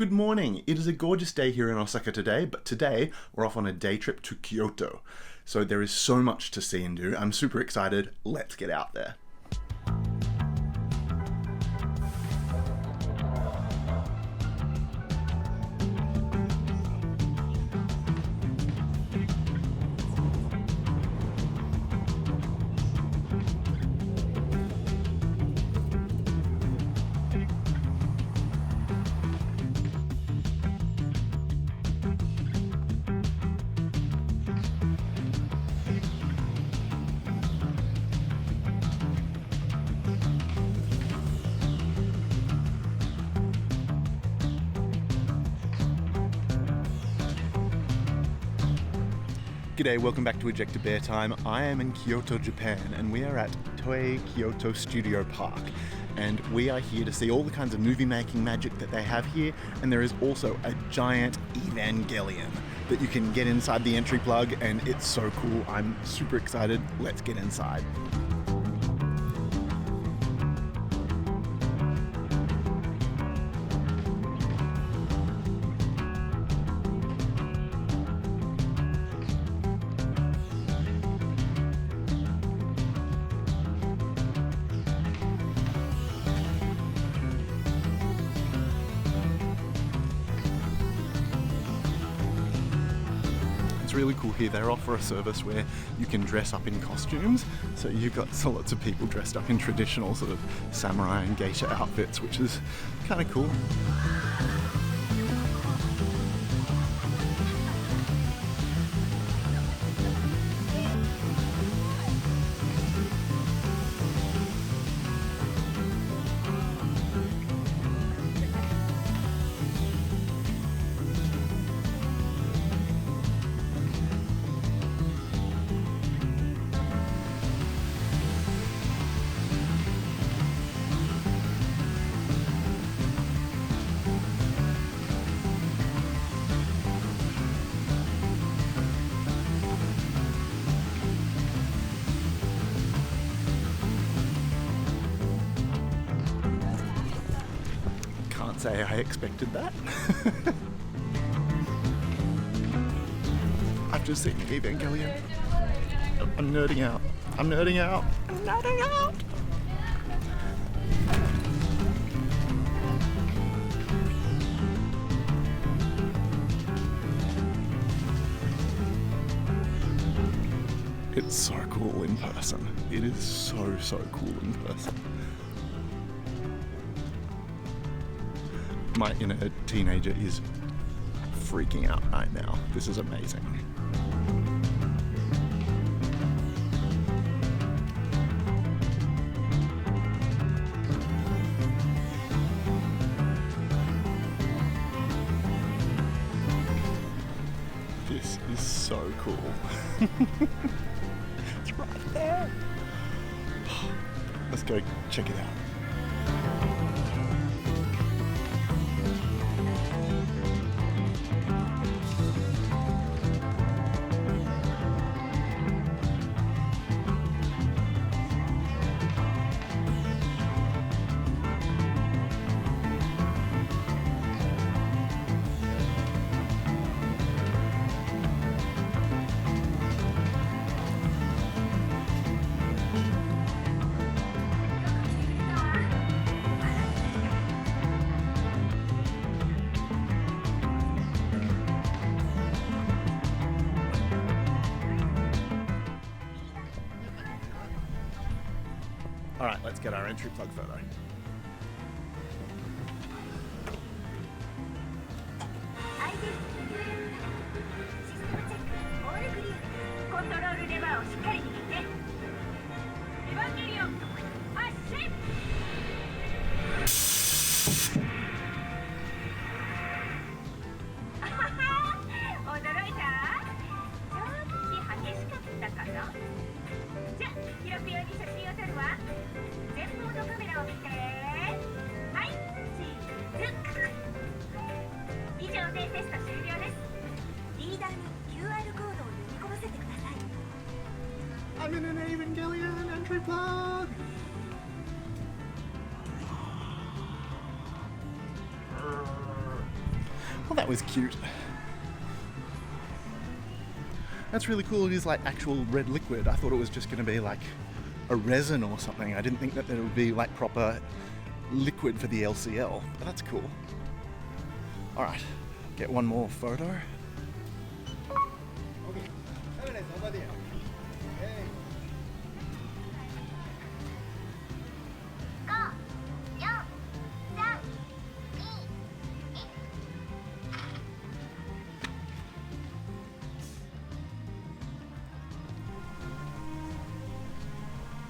Good morning. It is a gorgeous day here in Osaka today, but today we're off on a day trip to Kyoto. So there is so much to see and do. I'm super excited. Let's get out there. G'day, welcome back to Ejector Beartime. I am in Kyoto, Japan, and we are at Toei Kyoto Studio Park. And we are here to see all the kinds of movie-making magic that they have here, and there is also a giant Evangelion that you can get inside the entry plug, and it's so cool. I'm super excited. Let's get inside. Really cool here. They offer a service where you can dress up in costumes, so you've got lots of people dressed up in traditional sort of samurai and geisha outfits, which is kind of cool. Say I expected that. I've just seen Evangelion. I'm nerding out. I'm nerding out. I'm nerding out. It's so cool in person. It is so cool in person. My inner teenager is freaking out right now. This is amazing. This is so cool. It's right there. Let's go check it out. All right, let's get our entry plug photo. I'm in an Evangelion entry plug! Well, that was cute. That's really cool. It is like actual red liquid. I thought it was just going to be like a resin or something. I didn't think that there would be like proper liquid for the LCL, but that's cool. All right, get one more photo.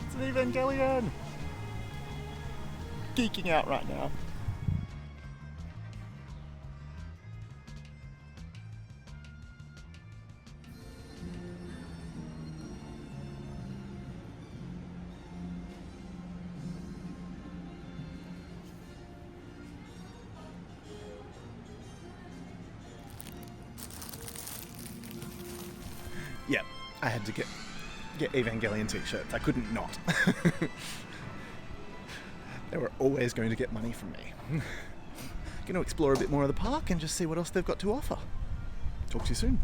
It's an Evangelion! Geeking out right now. Yeah, I had to get Evangelion t-shirts. I couldn't not. They were always going to get money from me. Going to explore a bit more of the park and just see what else they've got to offer. Talk to you soon.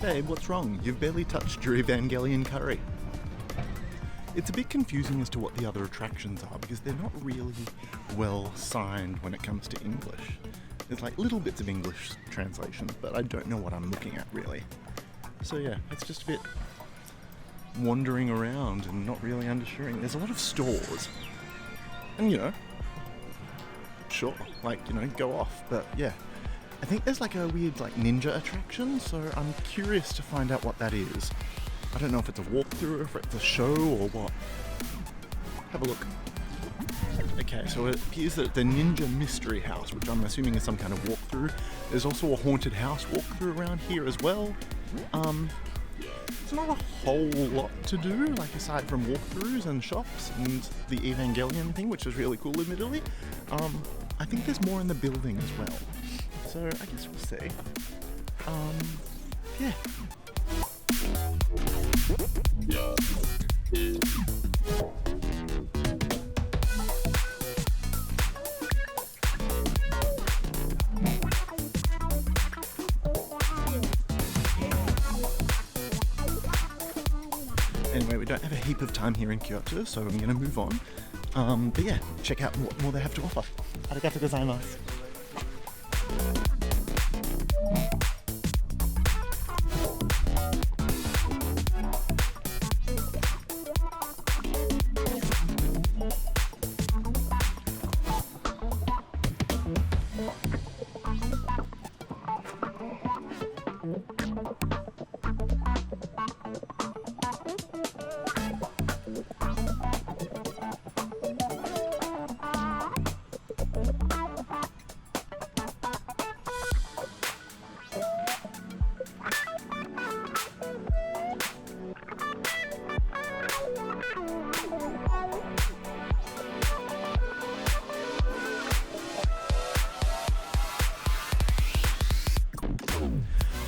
Babe, what's wrong? You've barely touched your Evangelion curry. It's a bit confusing as to what the other attractions are because they're not really well signed when it comes to English. There's like little bits of English translations, but I don't know what I'm looking at really. So yeah, it's just a bit wandering around and not really understanding. There's a lot of stores. And you know, sure, like, you know, go off, but yeah. I think there's like a weird like ninja attraction, so I'm curious to find out what that is. I don't know if it's a walkthrough or if it's a show or what. Have a look. Okay, so it appears that the Ninja Mystery House, which I'm assuming is some kind of walkthrough. There's also a haunted house walkthrough around here as well. There's not a whole lot to do, like aside from walkthroughs and shops and the Evangelion thing, which is really cool admittedly. I think there's more in the building as well. So I guess we'll see. Yeah. Anyway, we don't have a heap of time here in Kyoto, so I'm going to move on. But yeah, check out what more they have to offer. Arigatou gozaimasu.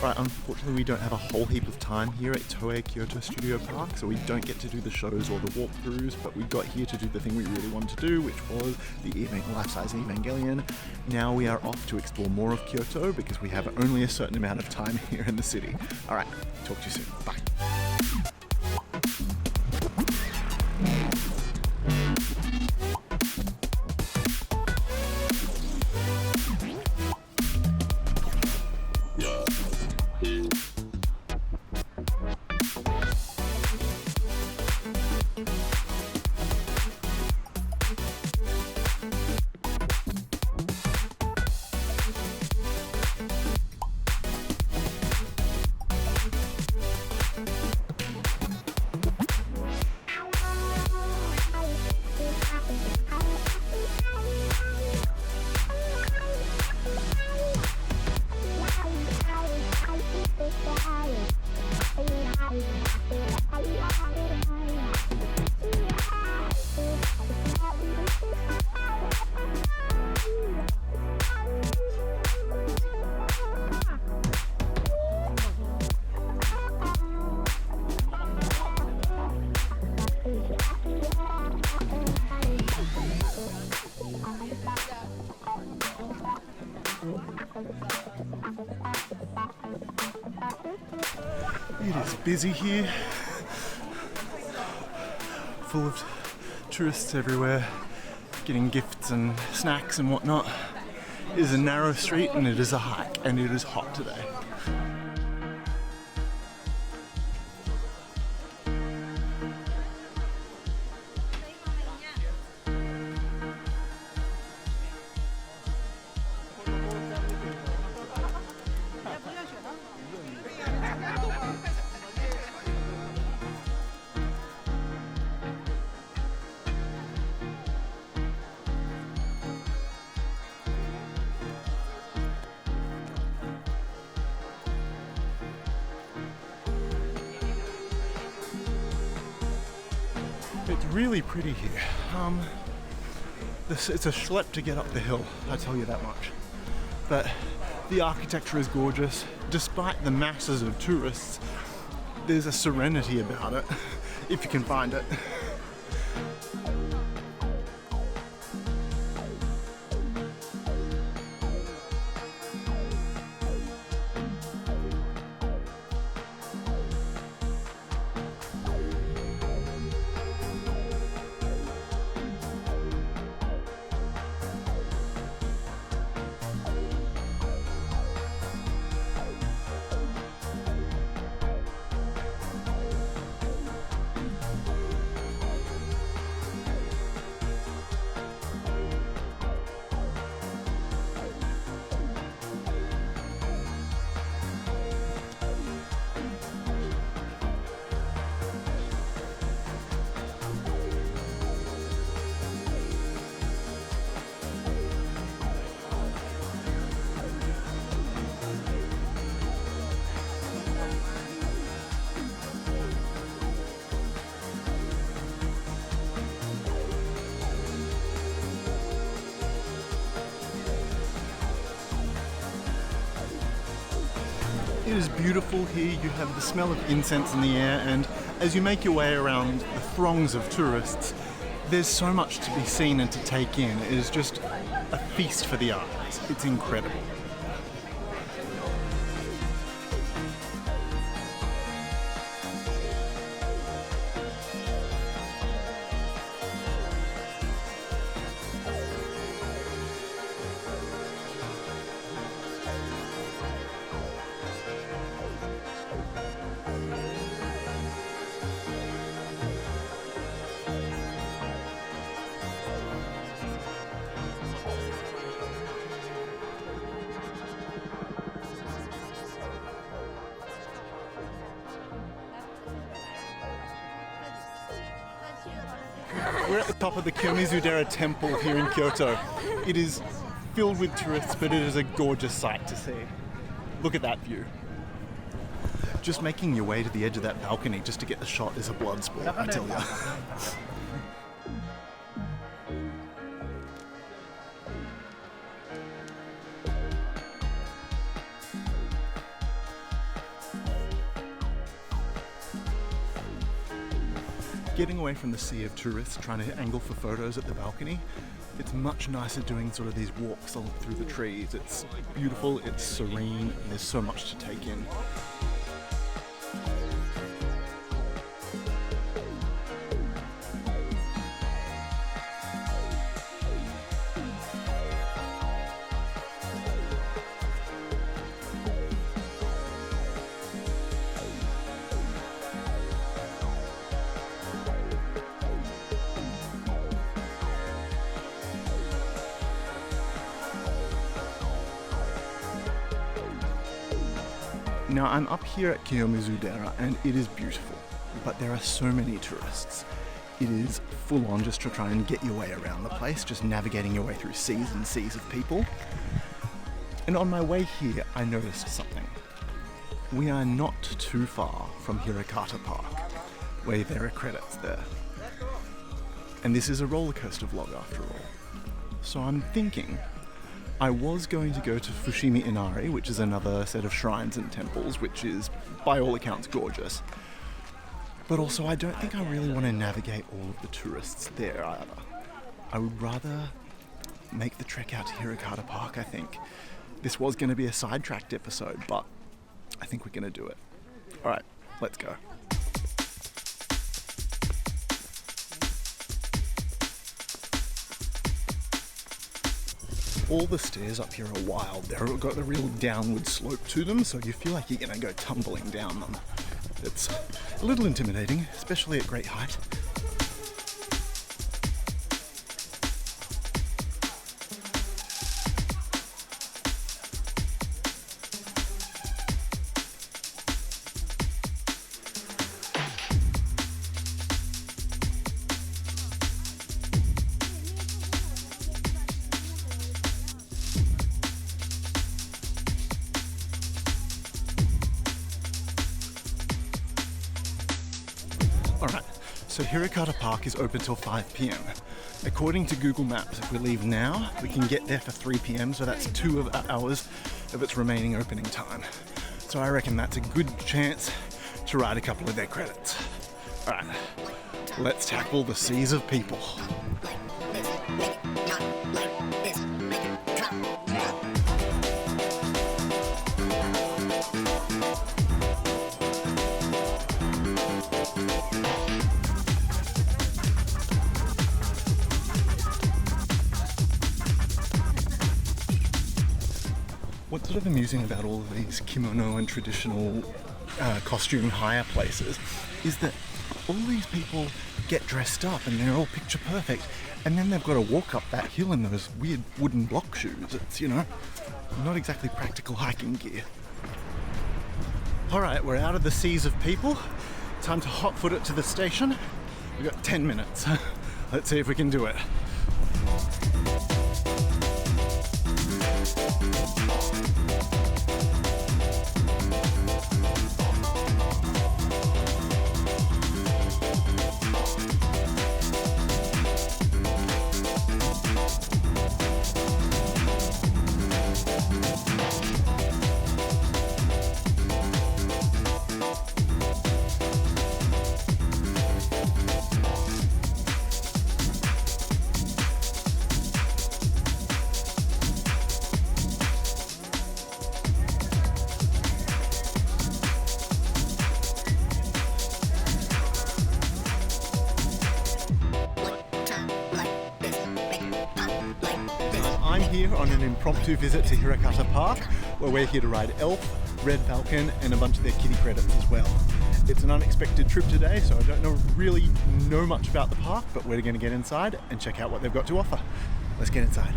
Right, unfortunately we don't have a whole heap of time here at Toei Kyoto Studio Park, so we don't get to do the shows or the walkthroughs, but we got here to do the thing we really wanted to do, which was the life-size Evangelion. Now we are off to explore more of Kyoto because we have only a certain amount of time here in the city. Alright, talk to you soon. Bye. It is busy here, full of tourists everywhere, getting gifts and snacks and whatnot. It is a narrow street and it is a hike, and it is hot today. It's really pretty here. It's a schlep to get up the hill, I tell you that much. But the architecture is gorgeous. Despite the masses of tourists, there's a serenity about it, if you can find it. It is beautiful here. You have the smell of incense in the air, and as you make your way around the throngs of tourists, there's so much to be seen and to take in. It is just a feast for the eyes. It's incredible. We're at the top of the Kiyomizudera temple here in Kyoto. It is filled with tourists, but it is a gorgeous sight to see. Look at that view. Just making your way to the edge of that balcony just to get the shot is a blood sport, I tell you. Getting away from the sea of tourists trying to angle for photos at the balcony, it's much nicer doing sort of these walks through the trees. It's beautiful, it's serene, and there's so much to take in. Now I'm up here at Kiyomizudera and it is beautiful, but there are so many tourists. It is full on just to try and get your way around the place, just navigating your way through seas and seas of people. And on my way here, I noticed something. We are not too far from Hirakata Park, where there are credits there. And this is a rollercoaster vlog after all. So I'm thinking, I was going to go to Fushimi Inari, which is another set of shrines and temples, which is, by all accounts, gorgeous. But also, I don't think I really want to navigate all of the tourists there either. I would rather make the trek out to Hirakata Park, I think. This was going to be a sidetracked episode, but I think we're going to do it. All right, let's go. All the stairs up here are wild. They've got a real downward slope to them, so you feel like you're going to go tumbling down them. It's a little intimidating, especially at great height. Alright, so Hirakata Park is open till 5 p.m. According to Google Maps, if we leave now, we can get there for 3 p.m, so that's 2 hours of its remaining opening time. So I reckon that's a good chance to ride a couple of their credits. Alright, let's tackle the seas of people. What's sort of amusing about all of these kimono and traditional costume hire places is that all these people get dressed up and they're all picture perfect, and then they've got to walk up that hill in those weird wooden block shoes. It's, you know, not exactly practical hiking gear. Alright, we're out of the seas of people. Time to hot foot it to the station. We've got 10 minutes. Let's see if we can do it. I'm here on an impromptu visit to Hirakata Park, where we're here to ride Elf, Red Falcon, and a bunch of their kiddie credits as well. It's an unexpected trip today, so I don't really know much about the park, but we're going to get inside and check out what they've got to offer. Let's get inside.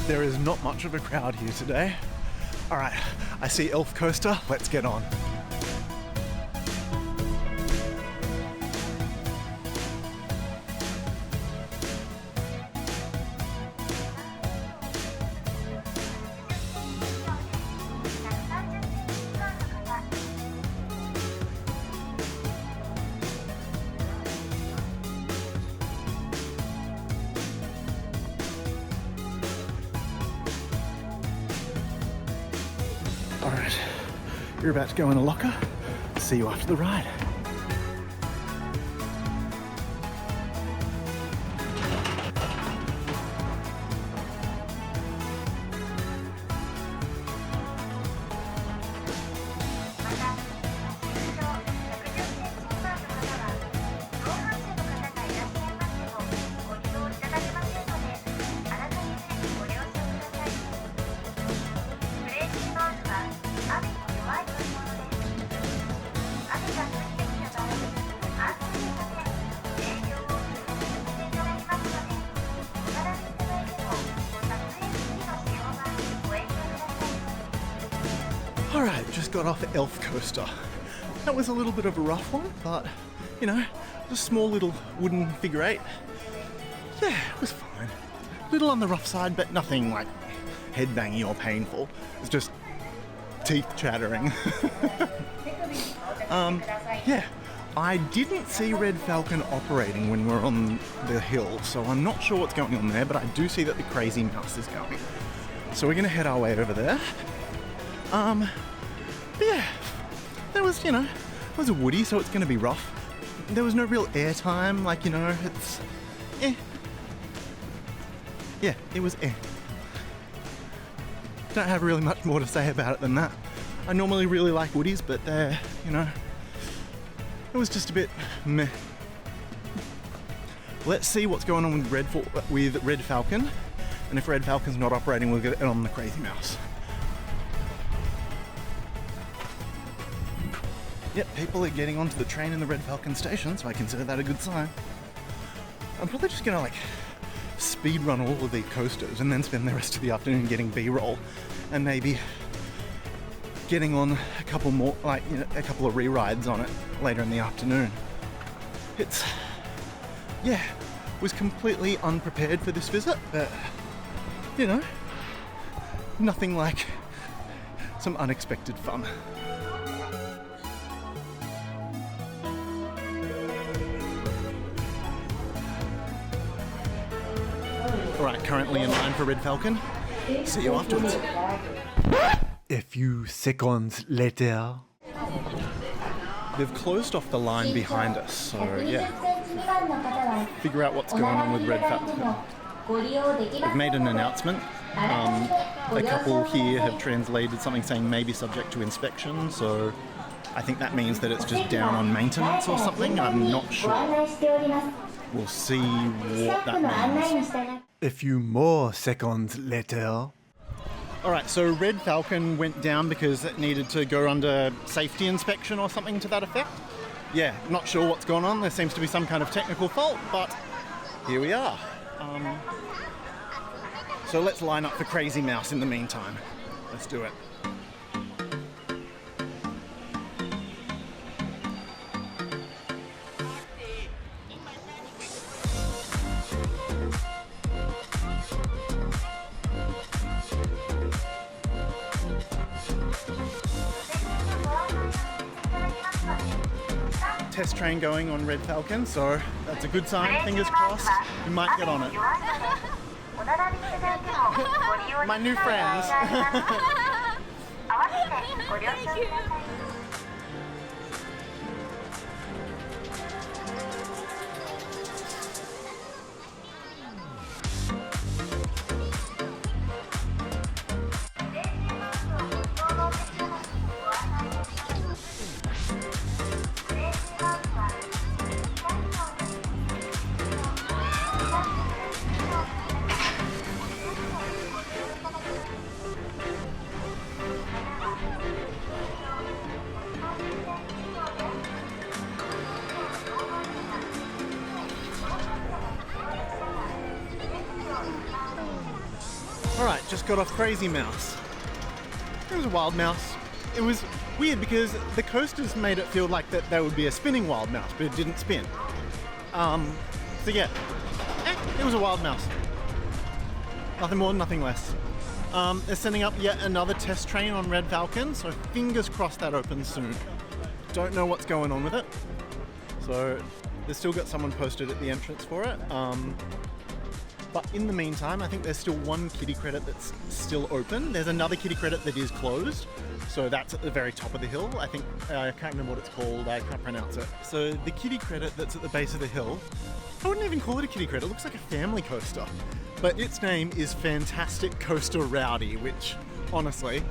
There is not much of a crowd here today. All right, I see Elf Coaster, let's get on. All right, you're about to go in a locker. See you after the ride. Alright, just got off Elf Coaster. That was a little bit of a rough one, but, you know, a small little wooden figure eight. Yeah, it was fine. A little on the rough side, but nothing like headbanging or painful. It's just teeth chattering. Yeah, I didn't see Red Falcon operating when we were on the hill, so I'm not sure what's going on there, but I do see that the Crazy Mouse is going. So we're gonna head our way over there. But yeah, there was, you know, it was a woody, so it's gonna be rough. There was no real air time, like, you know, it's yeah, it was Don't have really much more to say about it than that. I normally really like woodies, but they're, you know, it was just a bit meh. Let's see what's going on with Red Falcon, and if Red Falcon's not operating, we'll get it on the Crazy Mouse. Yep, people are getting onto the train in the Red Falcon station, so I consider that a good sign. I'm probably just gonna like speed run all of the coasters and then spend the rest of the afternoon getting B-roll and maybe getting on a couple more, like, you know, a couple of re-rides on it later in the afternoon. It's, yeah, was completely unprepared for this visit, but, you know, nothing like some unexpected fun. Alright, currently in line for Red Falcon. See you afterwards. A few seconds later. They've closed off the line behind us, so yeah. Figure out what's going on with Red Falcon. They've made an announcement. A couple here have translated something saying maybe subject to inspection, so I think that means that it's just down on maintenance or something. I'm not sure. We'll see what that means. A few more seconds later. Alright, so Red Falcon went down because it needed to go under safety inspection or something to that effect. Yeah, not sure what's going on. There seems to be some kind of technical fault, but here we are. So let's line up for Crazy Mouse in the meantime. Let's do it. Test train going on Red Falcon, so that's a good sign. Fingers crossed, we might get on it. My new friends. Alright, just got off Crazy Mouse. It was a wild mouse. It was weird because the coasters made it feel like that there would be a spinning wild mouse, but it didn't spin. So yeah, it was a wild mouse. Nothing more, nothing less. They're sending up yet another test train on Red Falcon, so fingers crossed that opens soon. Don't know what's going on with it. So they've still got someone posted at the entrance for it. But in the meantime, I think there's still one kiddie credit that's still open. There's another kiddie credit that is closed. So that's at the very top of the hill. I think, I can't remember what it's called, I can't pronounce it. So the kiddie credit that's at the base of the hill, I wouldn't even call it a kiddie credit, it looks like a family coaster. But its name is Fantastic Coaster Rowdy, which, honestly,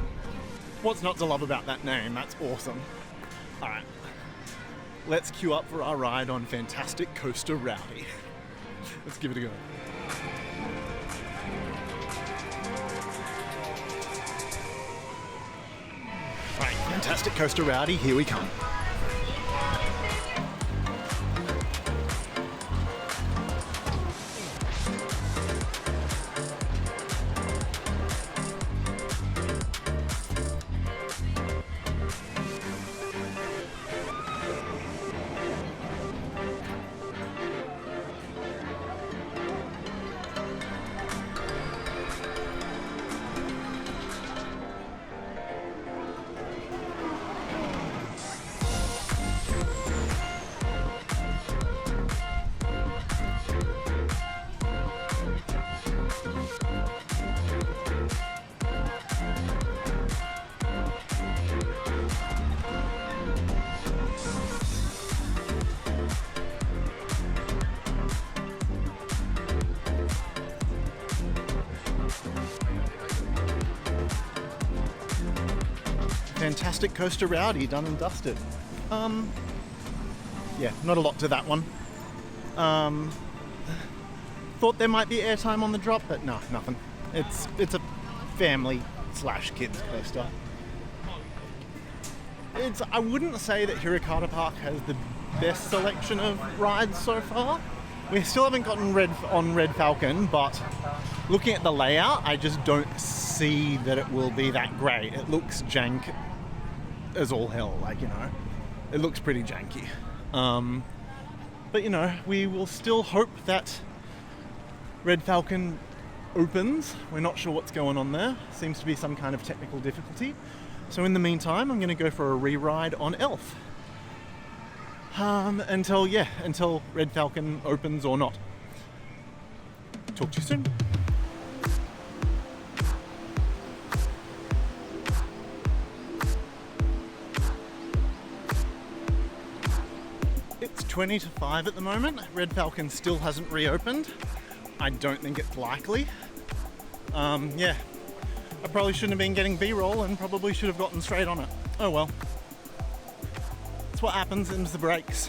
what's not to love about that name? That's awesome. Alright, let's queue up for our ride on Fantastic Coaster Rowdy. Let's give it a go. Alright, Fantastic Coaster Rowdy, here we come. Fantastic Coaster Rowdy, done and dusted. Yeah, not a lot to that one. Thought there might be airtime on the drop, but no, nothing. It's a family / kids coaster. I wouldn't say that Hirakata Park has the best selection of rides so far. We still haven't gotten Red Falcon, but looking at the layout, I just don't see that it will be that great. It looks jank as all hell, like, you know. It looks pretty janky. But, you know, we will still hope that Red Falcon opens. We're not sure what's going on there. Seems to be some kind of technical difficulty. So in the meantime, I'm going to go for a re-ride on Elf. Until Red Falcon opens or not. Talk to you soon. It's 20 to 5 at the moment. Red Falcon still hasn't reopened. I don't think it's likely. I probably shouldn't have been getting B-roll and probably should have gotten straight on it. Oh well. That's what happens, them's the breaks.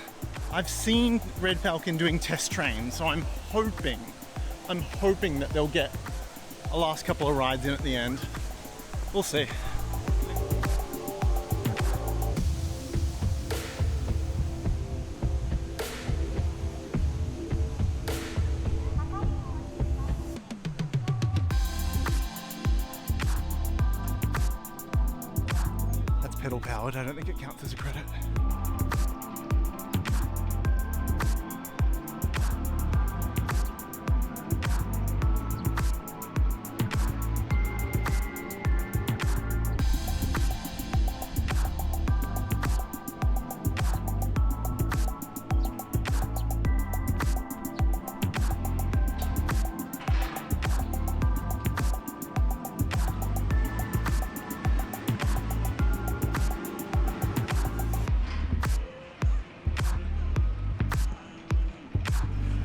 I've seen Red Falcon doing test trains, so I'm hoping that they'll get a last couple of rides in at the end. We'll see. That's pedal powered, I don't think it counts as a credit.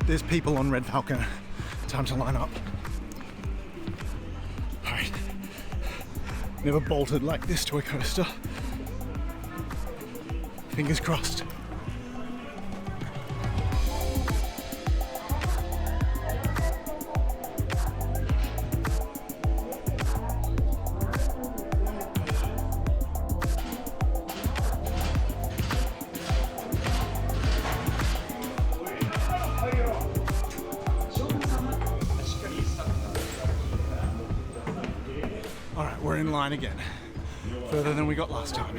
There's people on Red Falcon. Time to line up. Alright. Never bolted like this to a coaster. Fingers crossed. Alright, we're in line again. Further than we got last time.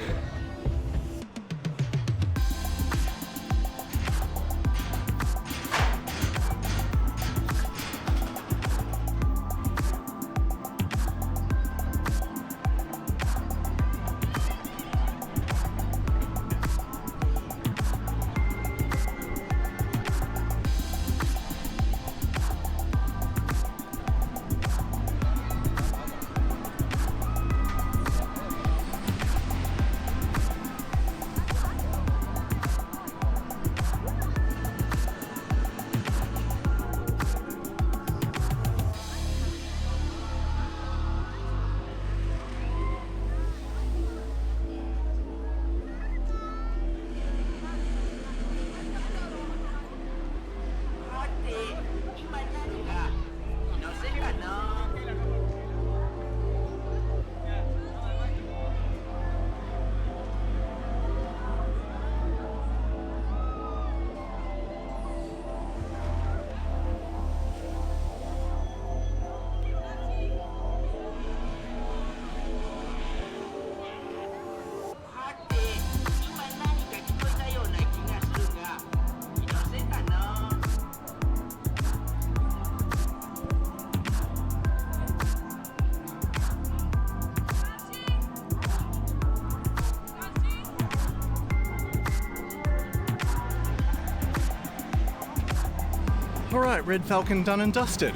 Alright, Red Falcon done and dusted.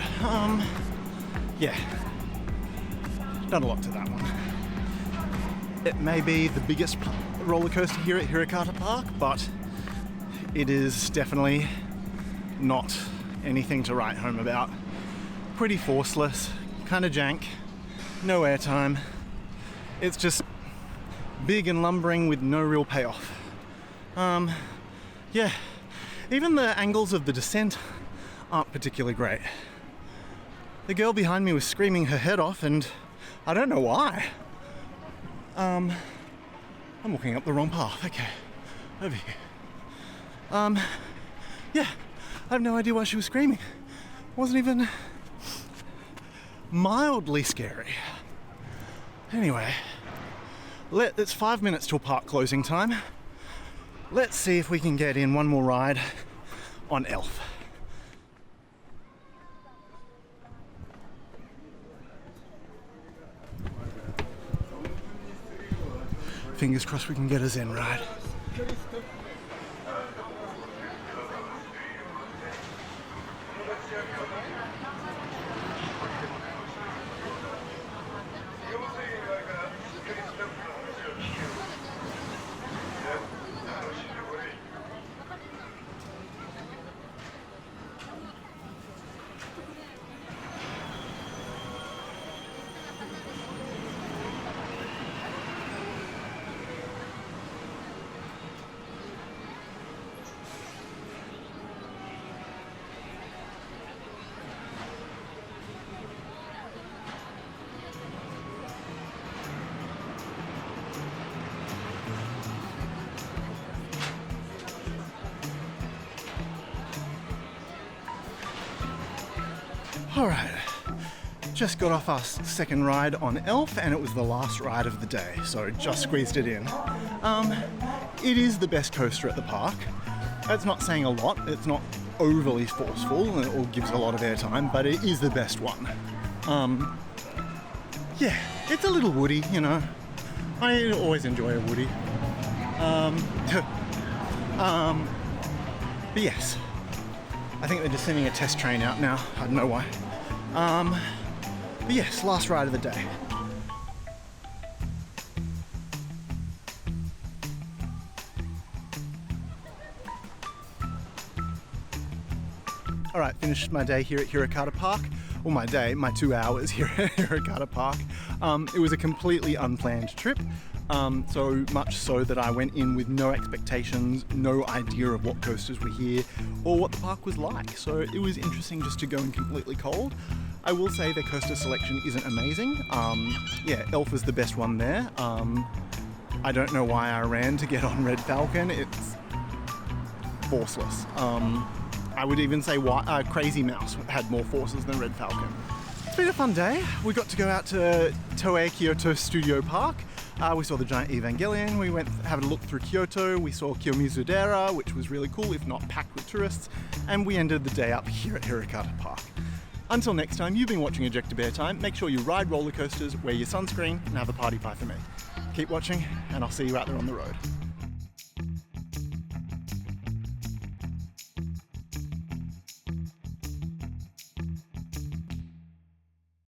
Yeah. Not a lot to that one. It may be the biggest roller coaster here at Hirakata Park, but it is definitely not anything to write home about. Pretty forceless, kind of jank, no airtime. It's just big and lumbering with no real payoff. Yeah, even the angles of the descent aren't particularly great. The girl behind me was screaming her head off, and I don't know why. I'm walking up the wrong path. Okay, over here. Yeah, I have no idea why she was screaming. It wasn't even mildly scary. Anyway, it's 5 minutes till park closing time. Let's see if we can get in one more ride on Elf. Fingers crossed we can get a Zen ride. Alright, just got off our second ride on Elf, and it was the last ride of the day, so just squeezed it in. It is the best coaster at the park. That's not saying a lot, it's not overly forceful or gives a lot of airtime, but it is the best one. Yeah, it's a little woody, you know. I always enjoy a woody. But yes, I think they're just sending a test train out now. I don't know why. But yes, last ride of the day. All right, finished my day here at Hirakata Park. Well, my 2 hours here at Hirakata Park. It was a completely unplanned trip. So much so that I went in with no expectations, no idea of what coasters were here or what the park was like. So it was interesting just to go in completely cold. I will say their coaster selection isn't amazing. Yeah, Elf is the best one there. I don't know why I ran to get on Red Falcon. It's forceless. I would even say Crazy Mouse had more forces than Red Falcon. It's been a fun day. We got to go out to Toei Kyoto Studio Park. We saw the giant Evangelion. We went having a look through Kyoto. We saw Kiyomizudera, which was really cool, if not packed with tourists. And we ended the day up here at Hirakata Park. Until next time, you've been watching Ejector Beartime. Make sure you ride roller coasters, wear your sunscreen, and have a party pie for me. Keep watching, and I'll see you out there on the road.